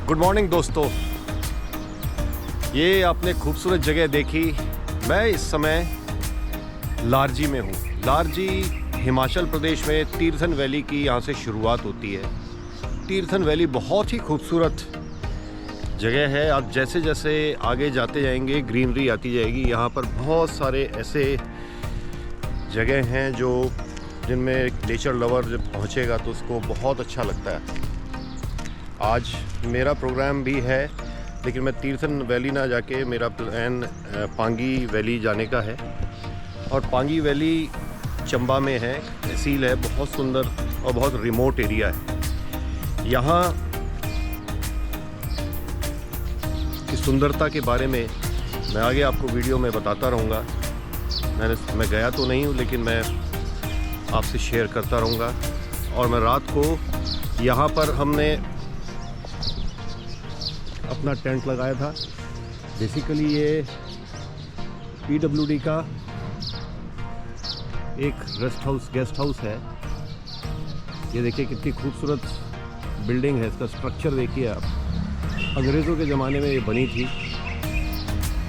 Good morning दोस्तों। ये आपने खूबसूरत जगह देखी। मैं इस समय लारजी में हूँ। लारजी हिमाचल प्रदेश में तीर्थन वैली की यहाँ से शुरुआत होती है। तीर्थन वैली बहुत ही खूबसूरत जगह है। आप जैसे जैसे आगे जाते जाएंगे ग्रीनरी आती जाएगी। यहाँ पर बहुत सारे ऐसे जगह हैं जो जिनमें नेचर लवर जब पहुँचेगा तो उसको बहुत अच्छा लगता है। आज मेरा प्रोग्राम भी है, लेकिन मैं तीर्थन वैली ना जाके मेरा प्लान पांगी वैली जाने का है। और पांगी वैली चंबा में है, तहसील है, बहुत सुंदर और बहुत रिमोट एरिया है। यहाँ की सुंदरता के बारे में मैं आगे आपको वीडियो में बताता रहूँगा। मैं गया तो नहीं हूँ, लेकिन मैं आपसे शेयर करता रहूँगा। और मैं रात को यहाँ पर हमने अपना टेंट लगाया था। बेसिकली ये PWD का एक गेस्ट हाउस है। ये देखिए कितनी खूबसूरत बिल्डिंग है। इसका स्ट्रक्चर देखिए आप। अंग्रेज़ों के ज़माने में ये बनी थी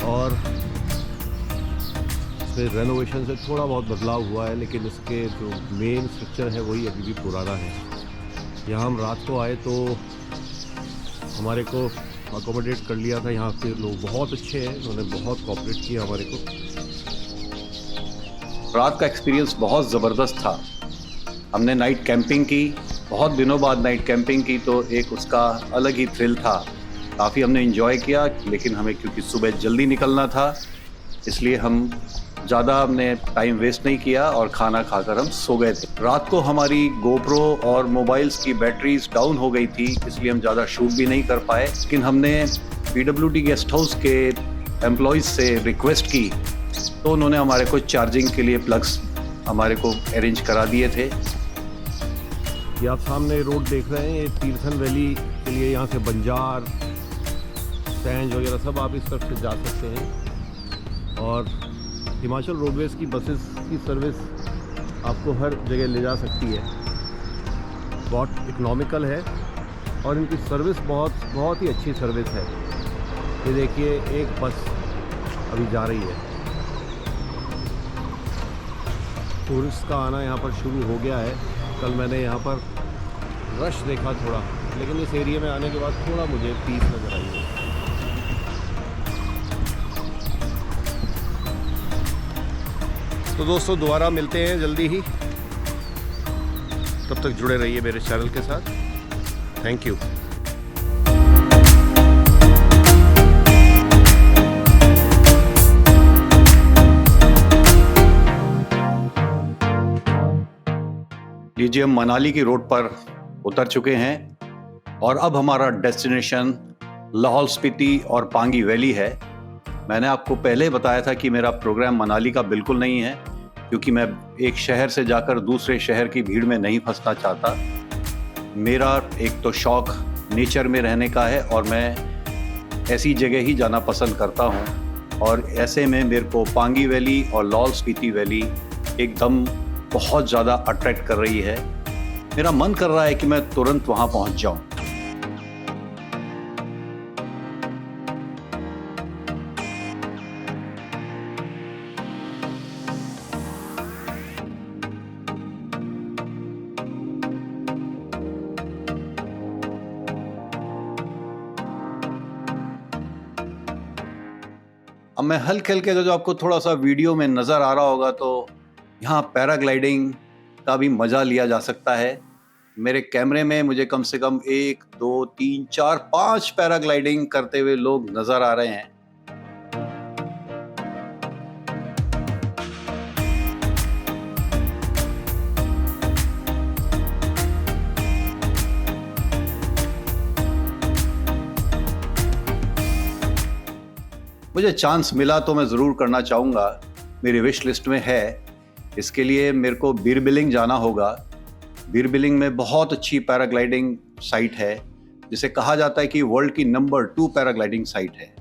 और इसमें रेनोवेशन से थोड़ा बहुत बदलाव हुआ है, लेकिन इसके जो मेन स्ट्रक्चर है वही अभी भी पुराना है। यहाँ हम रात को आए तो हमारे को अकोमोडेट कर लिया था। यहाँ के लोग बहुत अच्छे हैं, उन्होंने बहुत कोऑपरेट किया हमारे को। रात का एक्सपीरियंस बहुत ज़बरदस्त था। हमने नाइट कैंपिंग की, बहुत दिनों बाद नाइट कैंपिंग की, तो एक उसका अलग ही थ्रिल था। काफ़ी हमने एंजॉय किया, लेकिन हमें क्योंकि सुबह जल्दी निकलना था इसलिए हम ज़्यादा हमने टाइम वेस्ट नहीं किया और खाना खाकर हम सो गए थे। रात को हमारी गोप्रो और मोबाइल्स की बैटरीज डाउन हो गई थी, इसलिए हम ज़्यादा शूट भी नहीं कर पाए। लेकिन हमने PWD गेस्ट हाउस के एम्प्लॉयज़ से रिक्वेस्ट की तो उन्होंने हमारे को चार्जिंग के लिए प्लग्स हमारे को अरेंज करा दिए थे। ये आप सामने रोड देख रहे हैं, ये तीर्थन वैली के लिए यहाँ से बंजार, सैंज वगैरह सब आप इस तरफ से जा सकते हैं। और हिमाचल रोडवेज़ की बसेस की सर्विस आपको हर जगह ले जा सकती है। बहुत इकोनॉमिकल है और इनकी सर्विस बहुत ही अच्छी सर्विस है। ये देखिए एक बस अभी जा रही है। टूरिस्ट का आना यहाँ पर शुरू हो गया है। कल मैंने यहाँ पर रश देखा थोड़ा, लेकिन इस एरिया में आने के बाद थोड़ा मुझे पीस नज़र आई है। तो दोस्तों दोबारा मिलते हैं जल्दी ही। तब तक जुड़े रहिए मेरे चैनल के साथ। Thank you. लीजिए, हम मनाली की रोड पर उतर चुके हैं और अब हमारा डेस्टिनेशन लाहौल स्पीति और पांगी वैली है। मैंने आपको पहले बताया था कि मेरा प्रोग्राम मनाली का बिल्कुल नहीं है, क्योंकि मैं एक शहर से जाकर दूसरे शहर की भीड़ में नहीं फंसना चाहता। मेरा एक तो शौक नेचर में रहने का है और मैं ऐसी जगह ही जाना पसंद करता हूँ। और ऐसे में मेरे को पांगी वैली और लाहौल स्पीति वैली एकदम बहुत ज़्यादा अट्रैक्ट कर रही है। मेरा मन कर रहा है कि मैं तुरंत वहाँ पहुँच जाऊँ। अब मैं हल्के हल्के जो आपको थोड़ा सा वीडियो में नज़र आ रहा होगा, तो यहाँ पैराग्लाइडिंग का भी मज़ा लिया जा सकता है। मेरे कैमरे में मुझे कम से कम 1, 2, 3, 4, 5 पैराग्लाइडिंग करते हुए लोग नज़र आ रहे हैं। मुझे चांस मिला तो मैं ज़रूर करना चाहूँगा, मेरी विश लिस्ट में है। इसके लिए मेरे को बीरबिलिंग जाना होगा। बीरबिलिंग में बहुत अच्छी पैराग्लाइडिंग साइट है, जिसे कहा जाता है कि वर्ल्ड की नंबर 2 पैराग्लाइडिंग साइट है।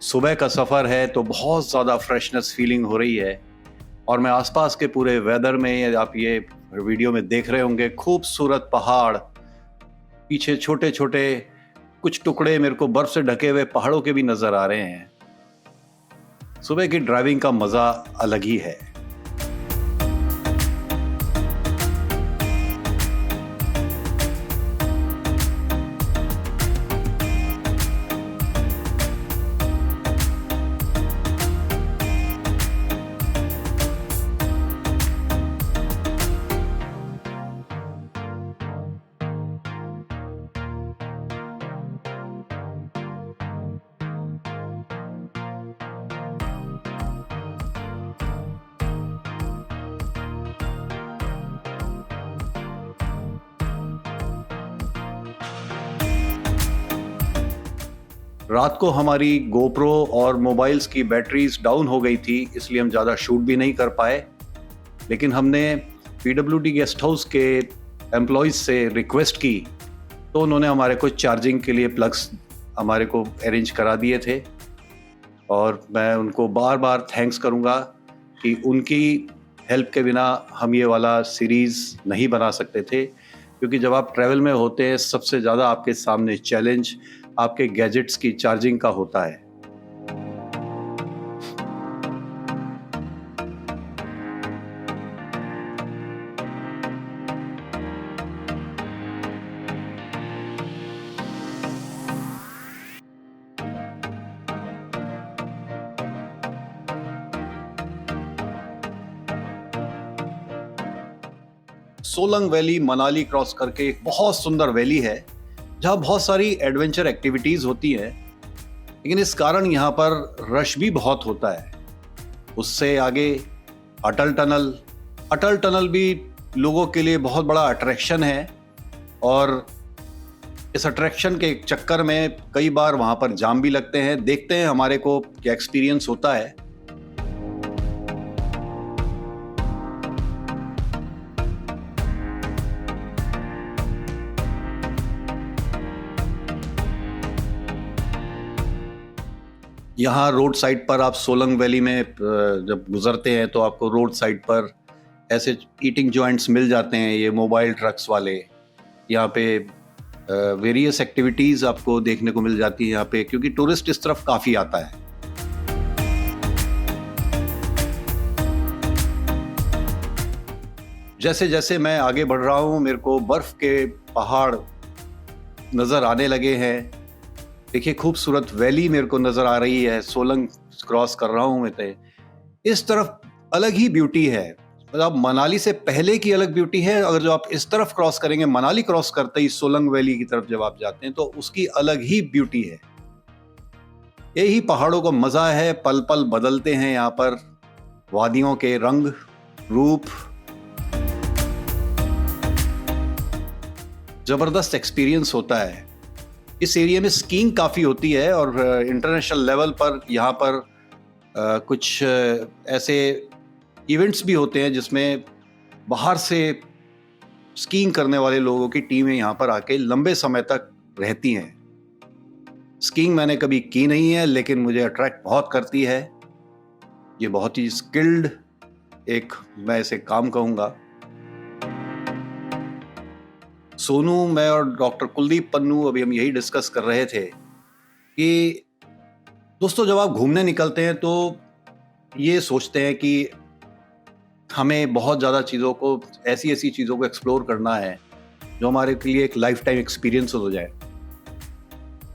सुबह का सफ़र है तो बहुत ज़्यादा फ्रेशनेस फीलिंग हो रही है। और मैं आसपास के पूरे वेदर में, आप ये वीडियो में देख रहे होंगे, खूबसूरत पहाड़, पीछे छोटे छोटे कुछ टुकड़े मेरे को बर्फ से ढके हुए पहाड़ों के भी नजर आ रहे हैं। सुबह की ड्राइविंग का मजा अलग ही है। रात को हमारी गोप्रो और मोबाइल्स की बैटरीज डाउन हो गई थी, इसलिए हम ज़्यादा शूट भी नहीं कर पाए। लेकिन हमने PWD गेस्ट हाउस के एम्प्लॉयज़ से रिक्वेस्ट की तो उन्होंने हमारे को चार्जिंग के लिए प्लग्स हमारे को अरेंज करा दिए थे, और मैं उनको बार बार थैंक्स करूँगा कि उनकी हेल्प के बिना हम ये वाला सीरीज़ नहीं बना सकते थे। क्योंकि जब आप ट्रैवल में होते हैं, सबसे ज़्यादा आपके सामने चैलेंज आपके गैजेट्स की चार्जिंग का होता है। सोलंग वैली मनाली क्रॉस करके एक बहुत सुंदर वैली है जहाँ बहुत सारी एडवेंचर एक्टिविटीज़ होती हैं, लेकिन इस कारण यहाँ पर रश भी बहुत होता है। उससे आगे अटल टनल भी लोगों के लिए बहुत बड़ा अट्रैक्शन है, और इस अट्रैक्शन के चक्कर में कई बार वहाँ पर जाम भी लगते हैं। देखते हैं हमारे को क्या एक्सपीरियंस होता है। यहाँ रोड साइड पर आप सोलंग वैली में जब गुजरते हैं तो आपको रोड साइड पर ऐसे ईटिंग जॉइंट्स मिल जाते हैं, ये मोबाइल ट्रक्स वाले। यहाँ पे वेरियस एक्टिविटीज़ आपको देखने को मिल जाती है यहाँ पे, क्योंकि टूरिस्ट इस तरफ काफ़ी आता है। जैसे जैसे मैं आगे बढ़ रहा हूँ, मेरे को बर्फ़ के पहाड़ नज़र आने लगे हैं। देखिए खूबसूरत वैली मेरे को नज़र आ रही है। सोलंग क्रॉस कर रहा हूँ मैं तो इस तरफ अलग ही ब्यूटी है। मतलब मनाली से पहले की अलग ब्यूटी है। अगर जो आप इस तरफ क्रॉस करेंगे, मनाली क्रॉस करते ही सोलंग वैली की तरफ जब आप जाते हैं, तो उसकी अलग ही ब्यूटी है। यही पहाड़ों का मज़ा है, पल पल बदलते हैं यहाँ पर वादियों के रंग रूप। ज़बरदस्त एक्सपीरियंस होता है। इस एरिया में स्कीइंग काफ़ी होती है, और इंटरनेशनल लेवल पर यहाँ पर कुछ ऐसे इवेंट्स भी होते हैं जिसमें बाहर से स्कीइंग करने वाले लोगों की टीमें यहाँ पर आके लंबे समय तक रहती हैं। स्कीइंग मैंने कभी की नहीं है, लेकिन मुझे अट्रैक्ट बहुत करती है। ये बहुत ही स्किल्ड एक, मैं इसे काम कहूँगा। सोनू, मैं और डॉक्टर कुलदीप पन्नू अभी हम यही डिस्कस कर रहे थे कि दोस्तों, जब आप घूमने निकलते हैं तो ये सोचते हैं कि हमें बहुत ज़्यादा चीज़ों को, ऐसी चीज़ों को एक्सप्लोर करना है जो हमारे लिए एक लाइफ टाइम एक्सपीरियंस हो जाए।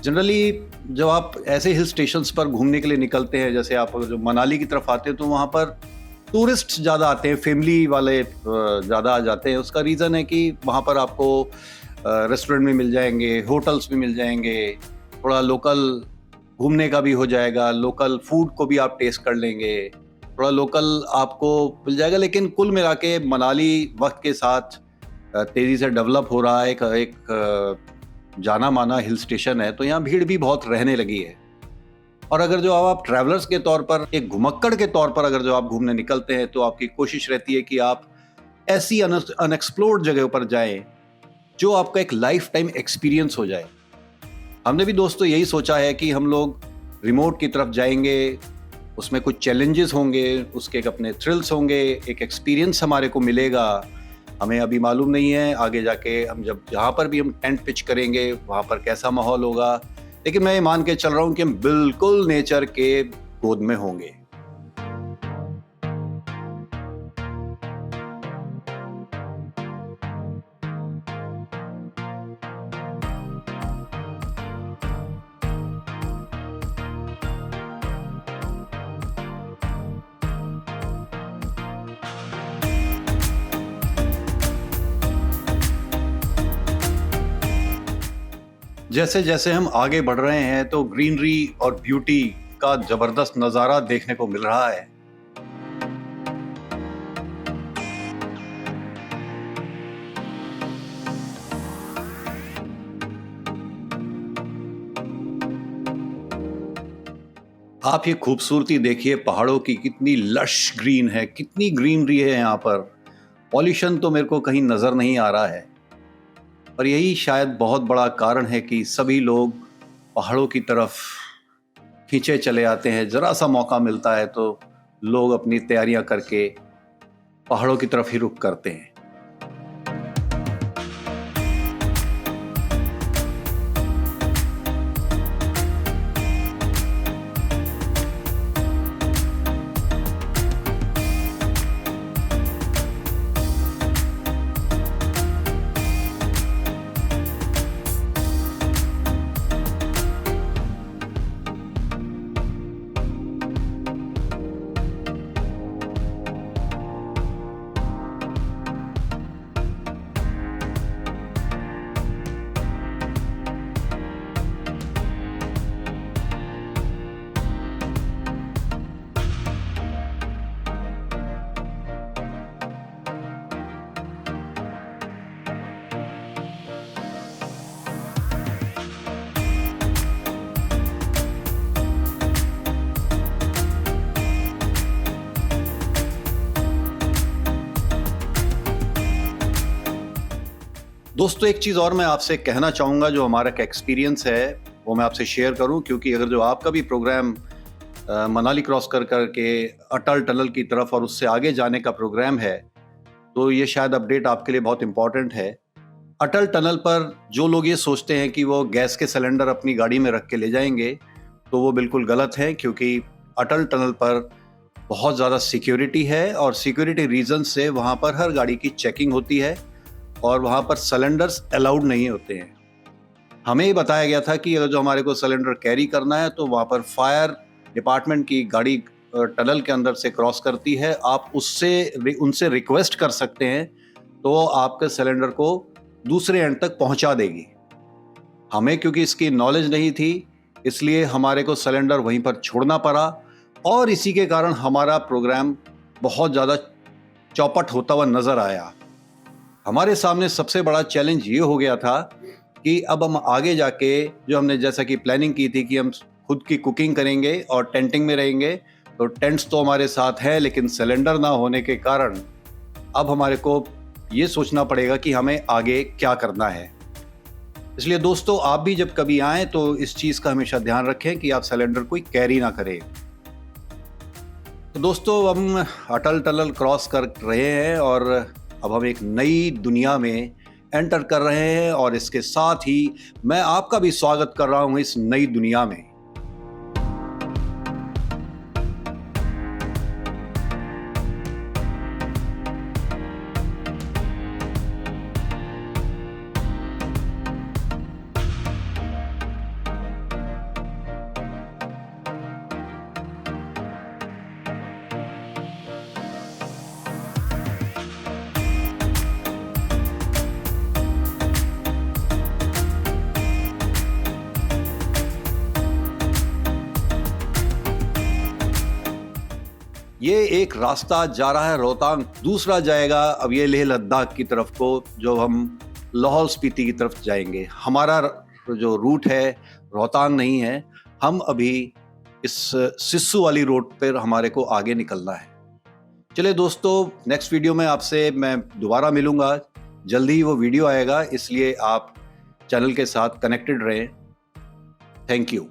जनरली जब आप ऐसे हिल स्टेशंस पर घूमने के लिए निकलते हैं, जैसे आप जो मनाली की तरफ आते हैं, तो वहाँ पर टूरिस्ट ज़्यादा आते हैं, फैमिली वाले ज़्यादा आ जाते हैं। उसका रीज़न है कि वहाँ पर आपको रेस्टोरेंट भी मिल जाएंगे, होटल्स भी मिल जाएंगे, थोड़ा लोकल घूमने का भी हो जाएगा, लोकल फूड को भी आप टेस्ट कर लेंगे, थोड़ा लोकल आपको मिल जाएगा। लेकिन कुल मिला के मनाली वक्त के साथ तेज़ी से डेवलप हो रहा है, एक जाना माना हिल स्टेशन है, तो यहाँ भीड़ भी बहुत रहने लगी है। और अगर जो आप ट्रैवलर्स के तौर पर, एक घुमक्कड़ के तौर पर अगर जो आप घूमने निकलते हैं, तो आपकी कोशिश रहती है कि आप ऐसी अनएक्सप्लोर्ड जगह पर जाएं जो आपका एक लाइफ टाइम एक्सपीरियंस हो जाए। हमने भी दोस्तों यही सोचा है कि हम लोग रिमोट की तरफ जाएंगे, उसमें कुछ चैलेंजेस होंगे, उसके एक अपने थ्रिल्स होंगे, एक एक्सपीरियंस हमारे को मिलेगा। हमें अभी मालूम नहीं है आगे जाके हम जहाँ पर भी हम टेंट पिच करेंगे वहाँ पर कैसा माहौल होगा, लेकिन मैं ये मान के चल रहा हूँ कि हम बिल्कुल नेचर के गोद में होंगे। जैसे जैसे हम आगे बढ़ रहे हैं तो ग्रीनरी और ब्यूटी का जबरदस्त नज़ारा देखने को मिल रहा है। आप ये खूबसूरती देखिए, पहाड़ों की कितनी लश ग्रीन है, कितनी ग्रीनरी है यहाँ पर। पॉल्यूशन तो मेरे को कहीं नज़र नहीं आ रहा है, और यही शायद बहुत बड़ा कारण है कि सभी लोग पहाड़ों की तरफ खींचे चले आते हैं। ज़रा सा मौका मिलता है तो लोग अपनी तैयारियां करके पहाड़ों की तरफ ही रुख करते हैं। दोस्तों, एक चीज़ और मैं आपसे कहना चाहूँगा, जो हमारा का एक्सपीरियंस है वो मैं आपसे शेयर करूँ, क्योंकि अगर जो आपका भी प्रोग्राम मनाली क्रॉस कर के अटल टनल की तरफ और उससे आगे जाने का प्रोग्राम है, तो ये शायद अपडेट आपके लिए बहुत इम्पॉर्टेंट है। अटल टनल पर जो लोग ये सोचते हैं कि वो गैस के सिलेंडर अपनी गाड़ी में रख के ले जाएंगे, तो वो बिल्कुल गलत है, क्योंकि अटल टनल पर बहुत ज़्यादा सिक्योरिटी है और सिक्योरिटी रीज़न से वहाँ पर हर गाड़ी की चेकिंग होती है और वहाँ पर सिलेंडर्स अलाउड नहीं होते हैं। हमें ये बताया गया था कि अगर जो हमारे को सिलेंडर कैरी करना है तो वहाँ पर फायर डिपार्टमेंट की गाड़ी टनल के अंदर से क्रॉस करती है, आप उनसे रिक्वेस्ट कर सकते हैं तो आपके सिलेंडर को दूसरे एंड तक पहुँचा देगी। हमें क्योंकि इसकी नॉलेज नहीं थी, इसलिए हमारे को सिलेंडर वहीं पर छोड़ना पड़ा और इसी के कारण हमारा प्रोग्राम बहुत ज़्यादा चौपट होता हुआ नज़र आया। हमारे सामने सबसे बड़ा चैलेंज ये हो गया था कि अब हम आगे जाके जो हमने जैसा कि प्लानिंग की थी कि हम खुद की कुकिंग करेंगे और टेंटिंग में रहेंगे, तो टेंट्स तो हमारे साथ है, लेकिन सिलेंडर ना होने के कारण अब हमारे को ये सोचना पड़ेगा कि हमें आगे क्या करना है। इसलिए दोस्तों, आप भी जब कभी आएँ तो इस चीज़ का हमेशा ध्यान रखें कि आप सिलेंडर कोई कैरी ना करें। तो दोस्तों, हम अटल टनल क्रॉस कर रहे हैं और अब हम एक नई दुनिया में एंटर कर रहे हैं और इसके साथ ही मैं आपका भी स्वागत कर रहा हूं इस नई दुनिया में। ये एक रास्ता जा रहा है रोहतांग, दूसरा जाएगा अब ये लेह लद्दाख की तरफ को, जो हम लाहौल स्पीति की तरफ जाएंगे। हमारा जो रूट है रोहतांग नहीं है, हम अभी इस सिस्सू वाली रोड पर हमारे को आगे निकलना है। चलिए दोस्तों, नेक्स्ट वीडियो में आपसे मैं दोबारा मिलूंगा। जल्दी ही वो वीडियो आएगा, इसलिए आप चैनल के साथ कनेक्टेड रहें। Thank you.